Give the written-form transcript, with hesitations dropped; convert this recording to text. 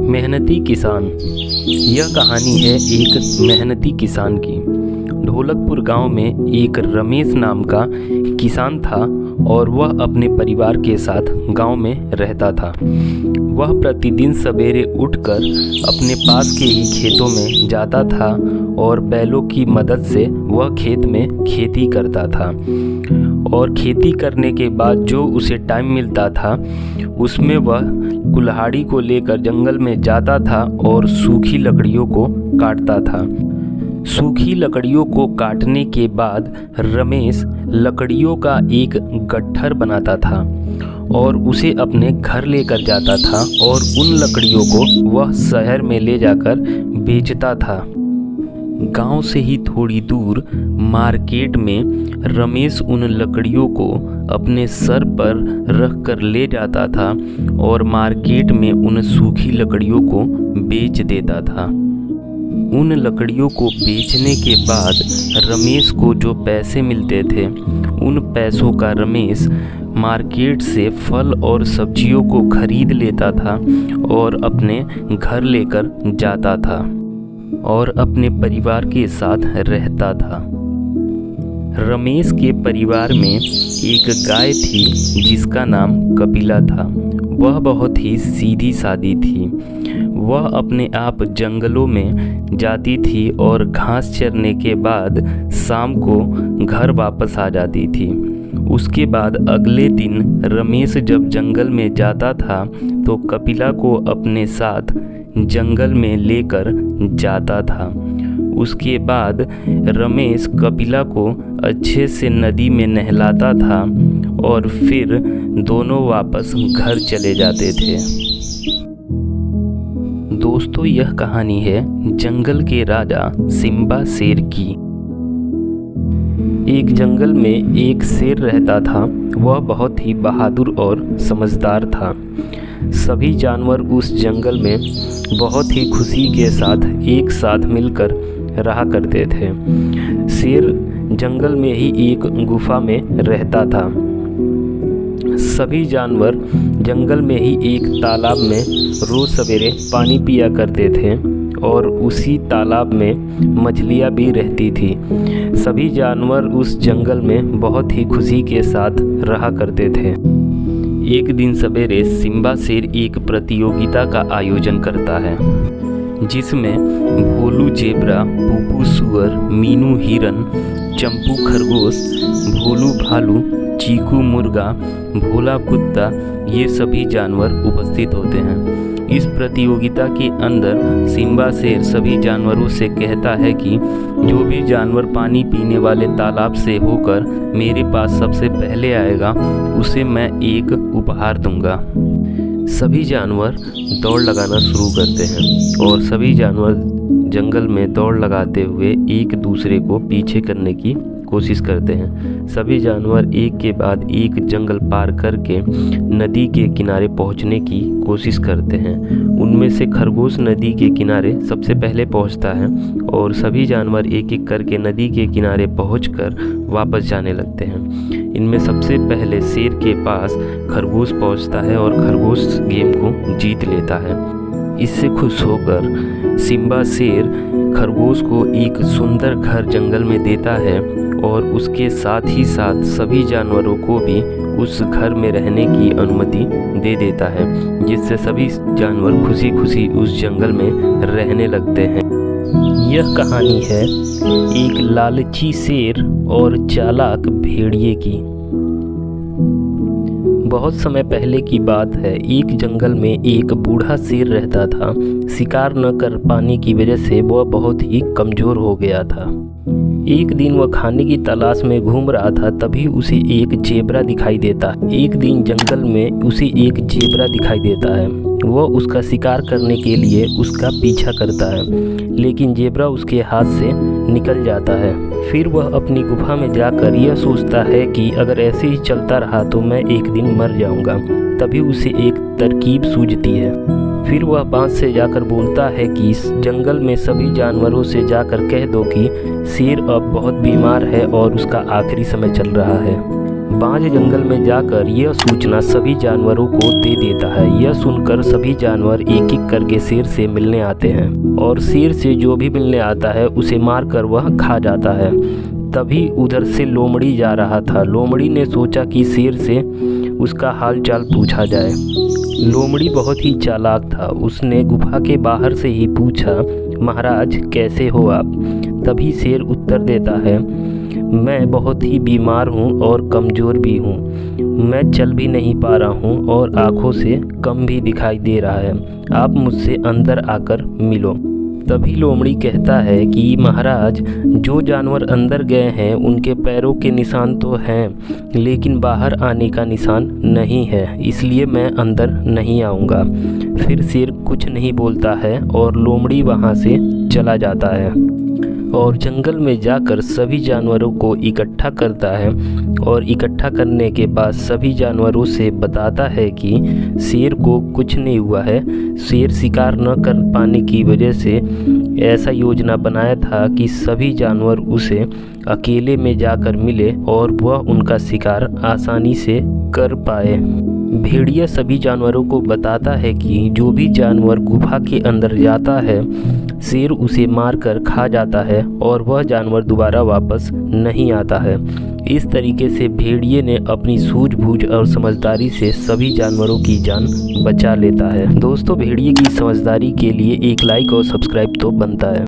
मेहनती किसान। यह कहानी है एक मेहनती किसान की। ढोलकपुर गांव में एक रमेश नाम का किसान था और वह अपने परिवार के साथ गांव में रहता था। वह प्रतिदिन सवेरे उठकर अपने पास के ही खेतों में जाता था और बैलों की मदद से वह खेत में खेती करता था। और खेती करने के बाद जो उसे टाइम मिलता था उसमें वह कुल्हाड़ी को लेकर जंगल में जाता था और सूखी लकड़ियों को काटता था। सूखी लकड़ियों को काटने के बाद रमेश लकड़ियों का एक गट्ठर बनाता था और उसे अपने घर लेकर जाता था और उन लकड़ियों को वह शहर में ले जाकर बेचता था। गांव से ही थोड़ी दूर मार्केट में रमेश उन लकड़ियों को अपने सर पर रख कर ले जाता था और मार्केट में उन सूखी लकड़ियों को बेच देता था। उन लकड़ियों को बेचने के बाद रमेश को जो पैसे मिलते थे उन पैसों का रमेश मार्केट से फल और सब्जियों को खरीद लेता था और अपने घर लेकर जाता था और अपने परिवार के साथ रहता था। रमेश के परिवार में एक गाय थी जिसका नाम कपिला था। वह बहुत ही सीधी सादी थी। वह अपने आप जंगलों में जाती थी और घास चरने के बाद शाम को घर वापस आ जाती थी। उसके बाद अगले दिन रमेश जब जंगल में जाता था तो कपिला को अपने साथ जंगल में लेकर जाता था। उसके बाद रमेश कपिला को अच्छे से नदी में नहलाता था और फिर दोनों वापस घर चले जाते थे। दोस्तों, यह कहानी है जंगल के राजा सिम्बा शेर की। एक जंगल में एक शेर रहता था। वह बहुत ही बहादुर और समझदार था। सभी जानवर उस जंगल में बहुत ही खुशी के साथ एक साथ मिलकर रहा करते थे। शेर जंगल में ही एक गुफा में रहता था। सभी जानवर जंगल में ही एक तालाब में रोज सवेरे पानी पिया करते थे और उसी तालाब में मछलियाँ भी रहती थी। सभी जानवर उस जंगल में बहुत ही खुशी के साथ रहा करते थे। एक दिन सवेरे सिम्बा शेर एक प्रतियोगिता का आयोजन करता है जिसमें भोलू जेब्रा, पुपू सुअर, मीनू हिरन, चंपू खरगोश, भोलू भालू, चीकू मुर्गा, भोला कुत्ता ये सभी जानवर उपस्थित होते हैं। इस प्रतियोगिता के अंदर सिम्बा शेर सभी जानवरों से कहता है कि जो भी जानवर पानी पीने वाले तालाब से होकर मेरे पास सबसे पहले आएगा उसे मैं एक उपहार दूंगा। सभी जानवर दौड़ लगाना शुरू करते हैं और सभी जानवर जंगल में दौड़ लगाते हुए एक दूसरे को पीछे करने की कोशिश करते हैं। सभी जानवर एक के बाद एक जंगल पार करके नदी के किनारे पहुंचने की कोशिश करते हैं। उनमें से खरगोश नदी के किनारे सबसे पहले पहुंचता है और सभी जानवर एक एक करके नदी के किनारे पहुंचकर वापस जाने लगते हैं। इनमें सबसे पहले शेर के पास खरगोश पहुंचता है और खरगोश गेम को जीत लेता है। इससे खुश होकर सिम्बा शेर खरगोश को एक सुंदर घर जंगल में देता है और उसके साथ ही साथ सभी जानवरों को भी उस घर में रहने की अनुमति दे देता है, जिससे सभी जानवर खुशी खुशी उस जंगल में रहने लगते हैं। यह कहानी है एक लालची शेर और चालाक भेड़िए की। बहुत समय पहले की बात है। एक जंगल में एक बूढ़ा शेर रहता था। शिकार न कर पाने की वजह से वह बहुत ही कमज़ोर हो गया था। एक दिन वह खाने की तलाश में घूम रहा था, तभी उसे एक जेब्रा दिखाई देता है। एक दिन जंगल में उसे एक जेब्रा दिखाई देता है। वह उसका शिकार करने के लिए उसका पीछा करता है, लेकिन जेब्रा उसके हाथ से निकल जाता है। फिर वह अपनी गुफा में जाकर यह सोचता है कि अगर ऐसे ही चलता रहा तो मैं एक दिन मर जाऊंगा। तभी उसे एक तरकीब सूझती है। फिर वह बाँस से जाकर बोलता है कि इस जंगल में सभी जानवरों से जाकर कह दो कि शेर अब बहुत बीमार है और उसका आखिरी समय चल रहा है। बाज जंगल में जाकर यह सूचना सभी जानवरों को दे देता है। यह सुनकर सभी जानवर एक एक करके शेर से मिलने आते हैं और शेर से जो भी मिलने आता है उसे मारकर वह खा जाता है। तभी उधर से लोमड़ी जा रहा था। लोमड़ी ने सोचा कि शेर से उसका हाल चाल पूछा जाए। लोमड़ी बहुत ही चालाक था। उसने गुफा के बाहर से ही पूछा, महाराज कैसे हो आप? तभी शेर उत्तर देता है, मैं बहुत ही बीमार हूँ और कमज़ोर भी हूँ। मैं चल भी नहीं पा रहा हूँ और आँखों से कम भी दिखाई दे रहा है। आप मुझसे अंदर आकर मिलो। तभी लोमड़ी कहता है कि महाराज, जो जानवर अंदर गए हैं उनके पैरों के निशान तो हैं, लेकिन बाहर आने का निशान नहीं है, इसलिए मैं अंदर नहीं आऊँगा। फिर शेर कुछ नहीं बोलता है और लोमड़ी वहाँ से चला जाता है और जंगल में जाकर सभी जानवरों को इकट्ठा करता है और इकट्ठा करने के बाद सभी जानवरों से बताता है कि शेर को कुछ नहीं हुआ है। शेर शिकार न कर पाने की वजह से ऐसा योजना बनाया था कि सभी जानवर उसे अकेले में जाकर मिले और वह उनका शिकार आसानी से कर पाए। भेड़िया सभी जानवरों को बताता है कि जो भी जानवर गुफा के अंदर जाता है शेर उसे मारकर खा जाता है और वह जानवर दोबारा वापस नहीं आता है। इस तरीके से भेड़िए ने अपनी सूझबूझ और समझदारी से सभी जानवरों की जान बचा लेता है। दोस्तों, भेड़िए की समझदारी के लिए एक लाइक और सब्सक्राइब तो बनता है।